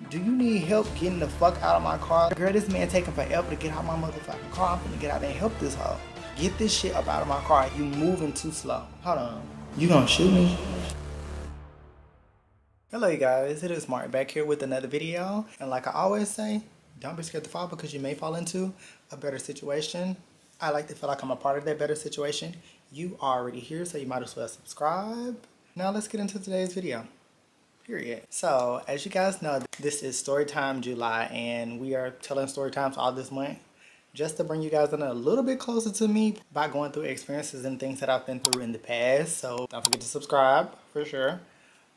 Do you need help getting the fuck out of my car? Girl, this man taking forever to get out my motherfucking car. I'm finna get out there and help this hoe. Get this shit up out of my car. You moving too slow. Hold on. You gonna shoot me? Hello you guys, it is Martin back here with another video. And like I always say, don't be scared to fall because you may fall into a better situation. I like to feel like I'm a part of that better situation. You are already here, so you might as well subscribe. Now let's get into today's video. Period. So, as you guys know, this is Storytime July, and we are telling story times all this month just to bring you guys in a little bit closer to me by going through experiences and things that I've been through in the past. So, don't forget to subscribe for sure.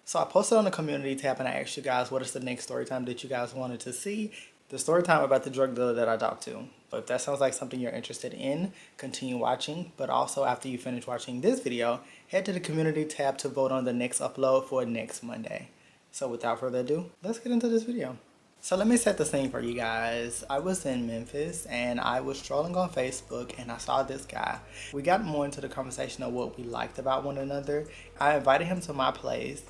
So, I posted on the community tab and I asked you guys what is the next story time that you guys wanted to see. The story time about the drug dealer that I talked to. So if that sounds like something you're interested in, continue watching. But also after you finish watching this video, head to the community tab to vote on the next upload for next Monday. So without further ado, let's get into this video. So let me set the scene for you guys. I was in Memphis and I was strolling on Facebook and I saw this guy. We got more into the conversation of what we liked about one another. I invited him to my place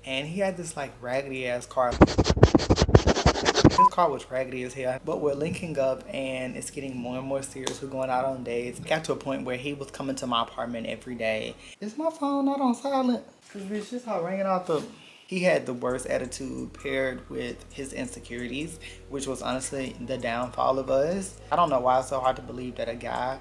and he had this like raggedy ass car. His car was raggedy as hell, but we're linking up and it's getting more and more serious. We're going out on dates. It got to a point where he was coming to my apartment every day. Is my phone not on silent? Cause bitch, just how ringing out the... He had the worst attitude paired with his insecurities, which was honestly the downfall of us. I don't know why it's so hard to believe that a guy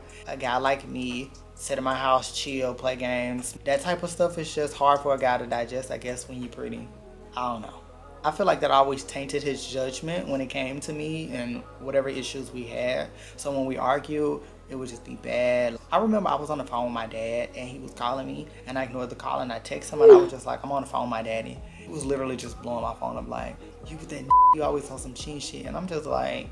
like me, sit in my house, chill, play games, that type of stuff is just hard for a guy to digest, I guess, when you're pretty. I don't know. I feel like that always tainted his judgment when it came to me and whatever issues we had. So when we argued, it would just be bad. I remember I was on the phone with my dad and he was calling me and I ignored the call and I texted him and I was just like, I'm on the phone with my daddy. He was literally just blowing my phone up like, you with that you always on some cheat shit. And I'm just like,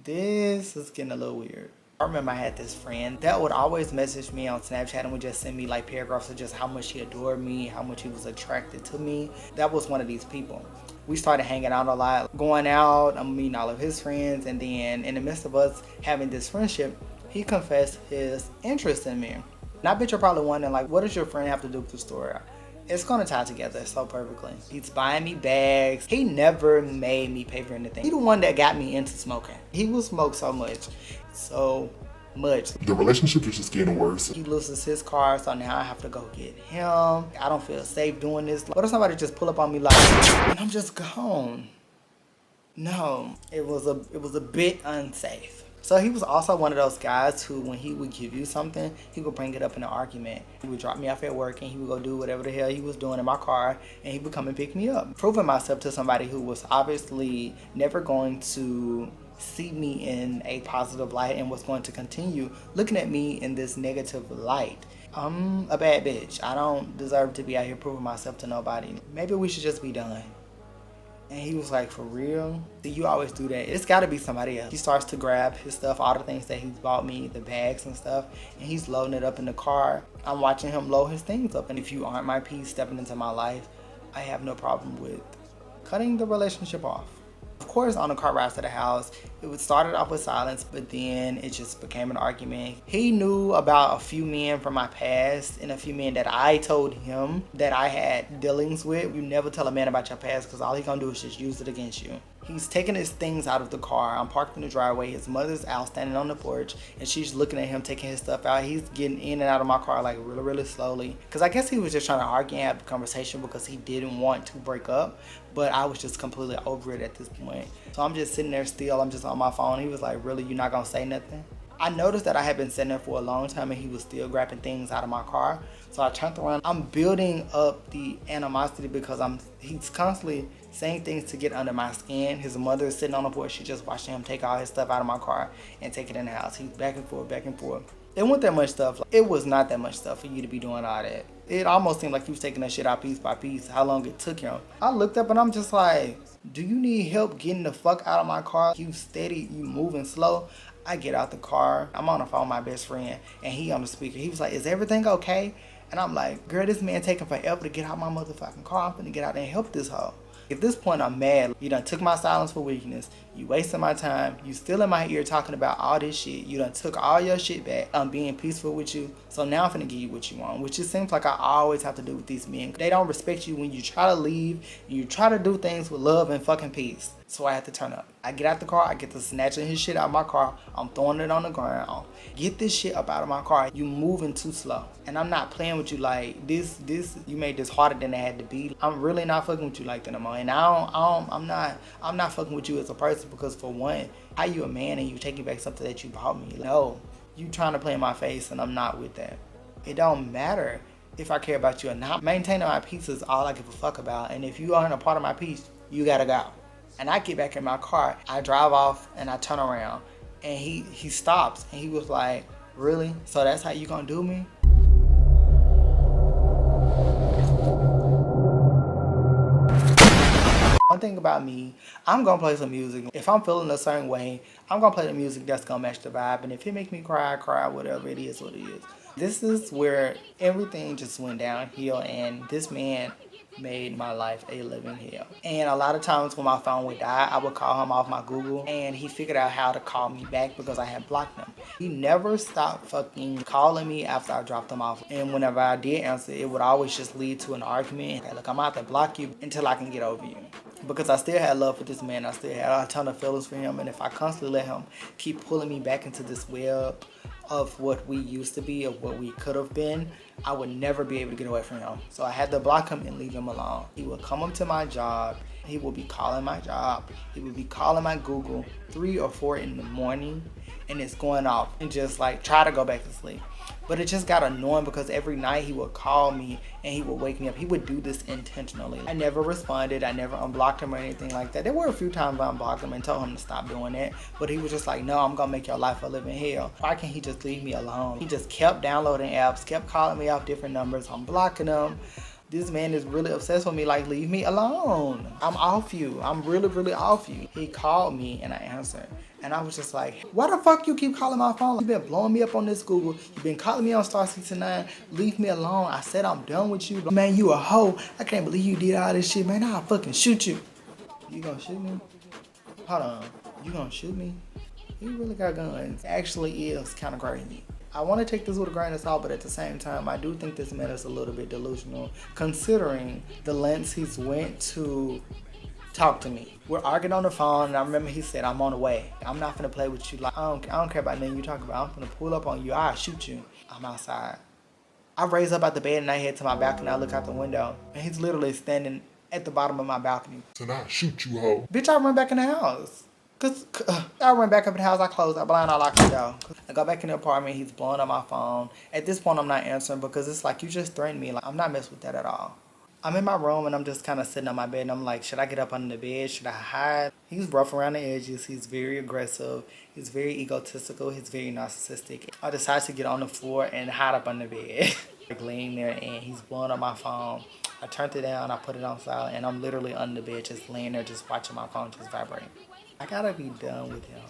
this is getting a little weird. I remember I had this friend that would always message me on Snapchat and would just send me like paragraphs of just how much he adored me, how much he was attracted to me. That was one of these people. We started hanging out a lot, going out, I'm meeting all of his friends, and then in the midst of us having this friendship, he confessed his interest in me. And I bet you're probably wondering, like, what does your friend have to do with the story? It's gonna tie together so perfectly. He's buying me bags. He never made me pay for anything. He's the one that got me into smoking. He will smoke so much. The relationship is just getting worse. He loses his car, so now I have to go get him. I don't feel safe doing this. What if somebody just pull up on me like, and I'm just gone? No, it was a bit unsafe. So he was also one of those guys who, when he would give you something, he would bring it up in an argument. He would drop me off at work and he would go do whatever the hell he was doing in my car and he would come and pick me up. Proving myself to somebody who was obviously never going to see me in a positive light and was going to continue looking at me in this negative light. I'm a bad bitch. I don't deserve to be out here proving myself to nobody. Maybe we should just be done. And he was like, for real? You always do that. It's gotta be somebody else. He starts to grab his stuff, all the things that he's bought me, the bags and stuff, and he's loading it up in the car. I'm watching him load his things up. And if you aren't my piece stepping into my life, I have no problem with cutting the relationship off. Of course, on the car ride to the house, it started off with silence, but then it just became an argument. He knew about a few men from my past and a few men that I told him that I had dealings with. You never tell a man about your past because all he's gonna do is just use it against you. He's taking his things out of the car. I'm parked in the driveway. His mother's out standing on the porch and she's looking at him taking his stuff out. He's getting in and out of my car like really, really slowly. Because I guess he was just trying to argue and have a conversation because he didn't want to break up. But I was just completely over it at this point. So I'm just sitting there still. I'm just on my phone. He was like, really, you're not going to say nothing? I noticed that I had been sitting there for a long time and he was still grabbing things out of my car. So I turned around. I'm building up the animosity because he's constantly saying things to get under my skin. His mother is sitting on the porch. She just watching him take all his stuff out of my car and take it in the house. He's back and forth, back and forth. It wasn't that much stuff. It was not that much stuff for you to be doing all that. It almost seemed like he was taking that shit out piece by piece, how long it took him. I looked up and I'm just like, do you need help getting the fuck out of my car? You steady, you moving slow. I get out the car. I'm on the phone with my best friend and he on the speaker. He was like, is everything okay? And I'm like, girl, this man taking forever to get out my motherfucking car. I'm finna get out there and help this hoe. At this point, I'm mad. You done took my silence for weakness. You wasting my time. You still in my ear talking about all this shit. You done took all your shit back. I'm being peaceful with you. So now I'm finna give you what you want. Which it seems like I always have to do with these men. They don't respect you when you try to leave. And you try to do things with love and fucking peace. So I had to turn up. I get out the car, I get to snatching his shit out of my car. I'm throwing it on the ground. Get this shit up out of my car. You moving too slow. And I'm not playing with you like this, you made this harder than it had to be. I'm really not fucking with you like that no more. And I'm not fucking with you as a person because for one, how you a man and you taking back something that you bought me? No, you trying to play in my face and I'm not with that. It don't matter if I care about you or not. Maintaining my peace is all I give a fuck about. And if you aren't a part of my peace, you gotta go. And I get back in my car, I drive off and I turn around and he stops and he was like, really? So that's how you gonna do me? One thing about me, I'm gonna play some music. If I'm feeling a certain way, I'm gonna play the music that's gonna match the vibe. And if it make me cry, cry, whatever, it is what it is. This is where everything just went downhill and this man made my life a living hell. And a lot of times when my phone would die, I would call him off my Google and he figured out how to call me back because I had blocked him. He never stopped fucking calling me after I dropped him off. And whenever I did answer, it would always just lead to an argument. Hey, look, I'm out to block you until I can get over you. Because I still had love for this man. I still had a ton of feelings for him. And if I constantly let him keep pulling me back into this web of what we used to be, of what we could have been, I would never be able to get away from him. So I had to block him and leave him alone. He would come up to my job. He would be calling my job. He would be calling my Google 3 or 4 in the morning and it's going off and just like try to go back to sleep. But it just got annoying because every night he would call me and he would wake me up. He would do this intentionally. I never responded. I never unblocked him or anything like that. There were a few times I unblocked him and told him to stop doing that. But he was just like, no, I'm going to make your life a living hell. Why can't he just leave me alone? He just kept downloading apps, kept calling me off different numbers. I'm blocking him. This man is really obsessed with me, like, leave me alone. I'm off you. I'm really, really off you. He called me and I answered. And I was just like, why the fuck you keep calling my phone? You've been blowing me up on this Google. You've been calling me on Star 69. Leave me alone. I said I'm done with you. Man, you a hoe. I can't believe you did all this shit, man. I'll fucking shoot you. You gonna shoot me? Hold on. You gonna shoot me? He really got guns. Actually is kind of crazy. I want to take this with a grain of salt, but at the same time, I do think this man is a little bit delusional, considering the lengths he's went to talk to me. We're arguing on the phone, and I remember he said, I'm on the way. I'm not finna play with you. Like, I don't care about nothing you talk about. I'm finna pull up on you. I'll shoot you. I'm outside. I raise up out the bed, and I head to my balcony. I look out the window, and he's literally standing at the bottom of my balcony. And I shoot you, hoe. Bitch, I run back in the house. Cause I run back up in the house, I close that blind, I lock the door. I go back in the apartment, he's blowing up my phone. At this point, I'm not answering because it's like, you just threatened me. Like, I'm not messing with that at all. I'm in my room and I'm just kind of sitting on my bed and I'm like, should I get up under the bed? Should I hide? He's rough around the edges. He's very aggressive. He's very egotistical. He's very narcissistic. I decided to get on the floor and hide up under the bed. Like laying there and he's blowing up my phone. I turned it down, I put it on silent, and I'm literally under the bed just laying there just watching my phone just vibrate. I gotta be done with him,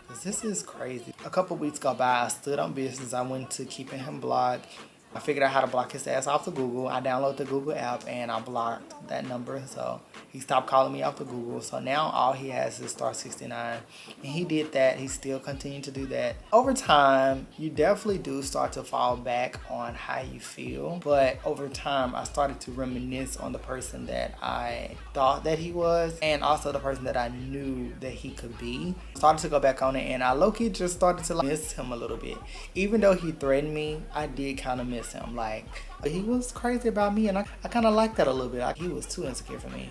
because this is crazy. A couple weeks go by, I stood on business. I went to keeping him blocked. I figured out how to block his ass off the Google. I downloaded the Google app and I blocked that number. So he stopped calling me off the Google. So now all he has is Star 69. And he did that. He still continued to do that. Over time, you definitely do start to fall back on how you feel. But over time, I started to reminisce on the person that I thought that he was and also the person that I knew that he could be. Started to go back on it and I low-key just started to miss him a little bit. Even though he threatened me, I did kind of miss him. Like, he was crazy about me and I kind of liked that a little bit. He was too insecure for me.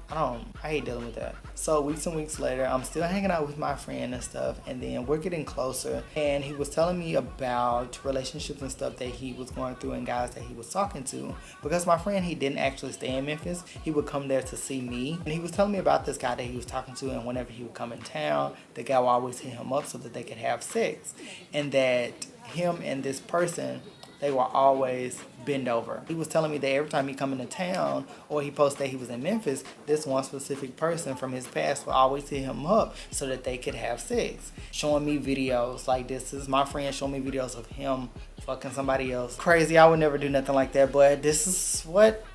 I hate dealing with that. So weeks and weeks later, I'm still hanging out with my friend and stuff, and then we're getting closer, and he was telling me about relationships and stuff that he was going through and guys that he was talking to. Because my friend, he didn't actually stay in Memphis. He would come there to see me, and he was telling me about this guy that he was talking to, and whenever he would come in town, the guy would always hit him up so that they could have sex, and that him and this person, they were always bend over. He was telling me that every time he come into town or he posted that he was in Memphis, this one specific person from his past would always hit him up so that they could have sex. Showing me videos like this is my friend showing me videos of him fucking somebody else. Crazy, I would never do nothing like that, but this is what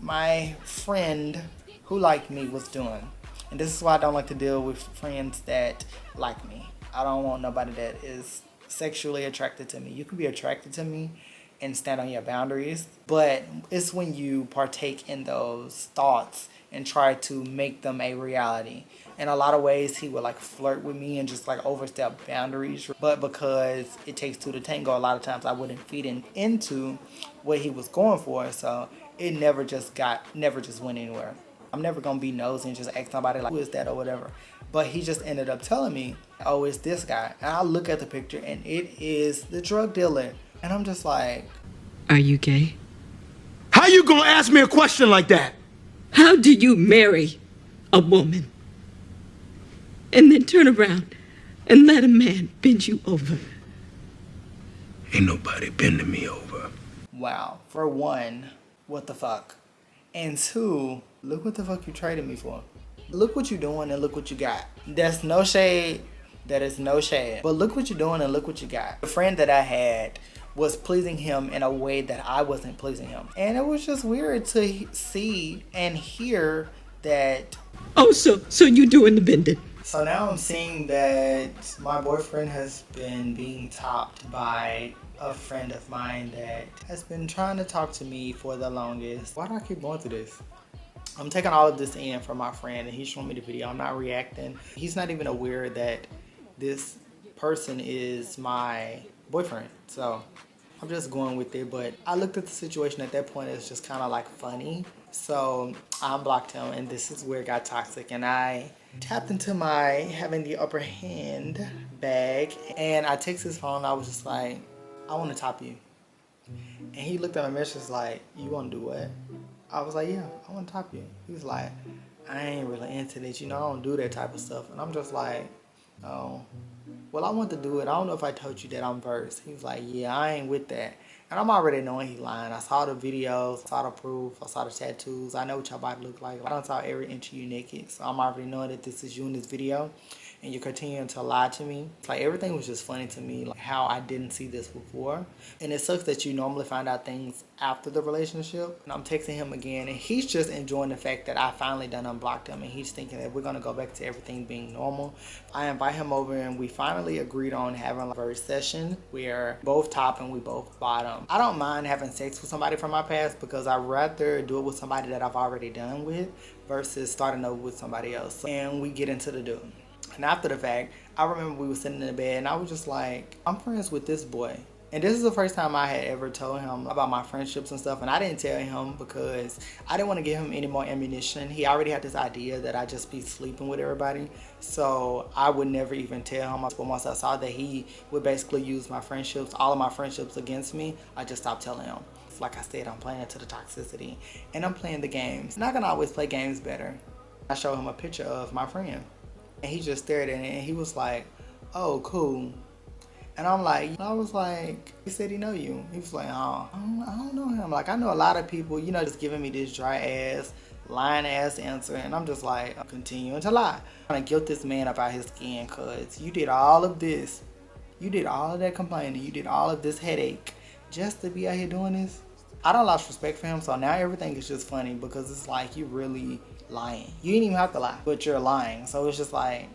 my friend who liked me was doing. And this is why I don't like to deal with friends that like me. I don't want nobody that is sexually attracted to me. You can be attracted to me and stand on your boundaries. But it's when you partake in those thoughts and try to make them a reality. In a lot of ways, he would like flirt with me and just like overstep boundaries. But because it takes two to tango, a lot of times I wouldn't feed into what he was going for. So it never just went anywhere. I'm never gonna be nosy and just ask somebody like, who is that or whatever. But he just ended up telling me, oh, it's this guy. And I look at the picture and it is the drug dealer. And I'm just like, are you gay? How you gonna ask me a question like that? How do you marry a woman and then turn around and let a man bend you over? Ain't nobody bending me over. wow. For one, what the fuck? And two, look what the fuck you traded me for. Look what you doing and look what you got. That's no shade. That is no shade. But look what you're doing and look what you got. The friend that I had was pleasing him in a way that I wasn't pleasing him. And it was just weird to see and hear that. Oh, so you doing the bending. So now I'm seeing that my boyfriend has been being topped by a friend of mine that has been trying to talk to me for the longest. Why do I keep going through this? I'm taking all of this in from my friend and he's showing me the video. I'm not reacting. He's not even aware that this person is my boyfriend. So I'm just going with it. But I looked at the situation at that point as just kind of like funny. So I unblocked him and this is where it got toxic. And I tapped into my having the upper hand bag and I texted his phone. I was just like, I want to top you. And he looked at my message like, you want to do what? I was like, yeah, I want to top you. He was like, I ain't really into this. You know, I don't do that type of stuff. And I'm just like, oh, well, I want to do it. I don't know if I told you that I'm versed. He was like, yeah, I ain't with that. And I'm already knowing he lying. I saw the videos, saw the proof, I saw the tattoos. I know what your body look like. I don't saw every inch of you naked. So I'm already knowing that this is you in this video. And you're continuing to lie to me. It's like everything was just funny to me, like how I didn't see this before. And it sucks that you normally find out things after the relationship. And I'm texting him again and he's just enjoying the fact that I finally done unblocked him and he's thinking that we're gonna go back to everything being normal. I invite him over and we finally agreed on having a first session where both top and we both bottom. I don't mind having sex with somebody from my past because I'd rather do it with somebody that I've already done with versus starting over with somebody else. And we get into the do. And after the fact, I remember we were sitting in the bed and I was just like, I'm friends with this boy. And this is the first time I had ever told him about my friendships and stuff. And I didn't tell him because I didn't want to give him any more ammunition. He already had this idea that I just be sleeping with everybody. So I would never even tell him. But once I saw that he would basically use my friendships, all of my friendships against me, I just stopped telling him. Like I said, I'm playing into the toxicity and I'm playing the games. Not gonna always play games better. I showed him a picture of my friend. And he just stared at it and he was like, oh, cool. And I'm like, I was like, he said he know you. He was like, oh, I don't know him. Like, I know a lot of people, you know, just giving me this dry ass, lying ass answer. And I'm just like, I'm continuing to lie. I'm trying to guilt this man up out his skin because you did all of this. You did all of that complaining. You did all of this headache just to be out here doing this. I don't lost respect for him. So now everything is just funny because it's like you really lying. You didn't even have to lie, but you're lying. So it's just like,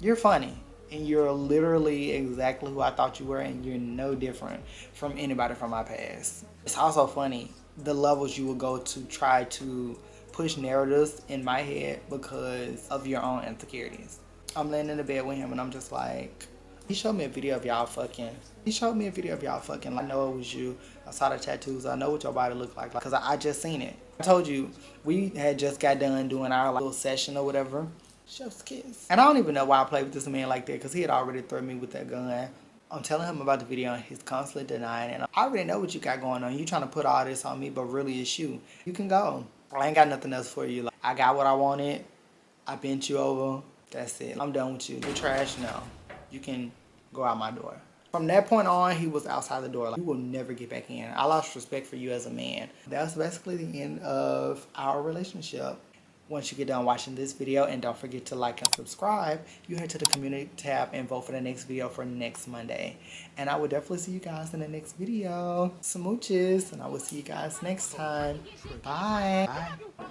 you're funny and you're literally exactly who I thought you were and you're no different from anybody from my past. It's also funny the levels you will go to try to push narratives in my head because of your own insecurities. I'm laying in the bed with him and I'm just like, he showed me a video of y'all fucking. I know it was you. I saw the tattoos. I know what your body looked like because I just seen it. I told you, we had just got done doing our little session or whatever. Chef's kiss. And I don't even know why I played with this man like that because he had already threatened me with that gun. I'm telling him about the video and he's constantly denying it. I already know what you got going on. You trying to put all this on me, but really it's you. You can go. I ain't got nothing else for you. Like, I got what I wanted. I bent you over. That's it. I'm done with you. You're trash now. You can go out my door. From that point on, he was outside the door. Like, you will never get back in. I lost respect for you as a man. That's basically the end of our relationship. Once you get done watching this video, and don't forget to like and subscribe, you head to the community tab and vote for the next video for next Monday. And I will definitely see you guys in the next video. Smooches, and I will see you guys next time. Bye. Bye.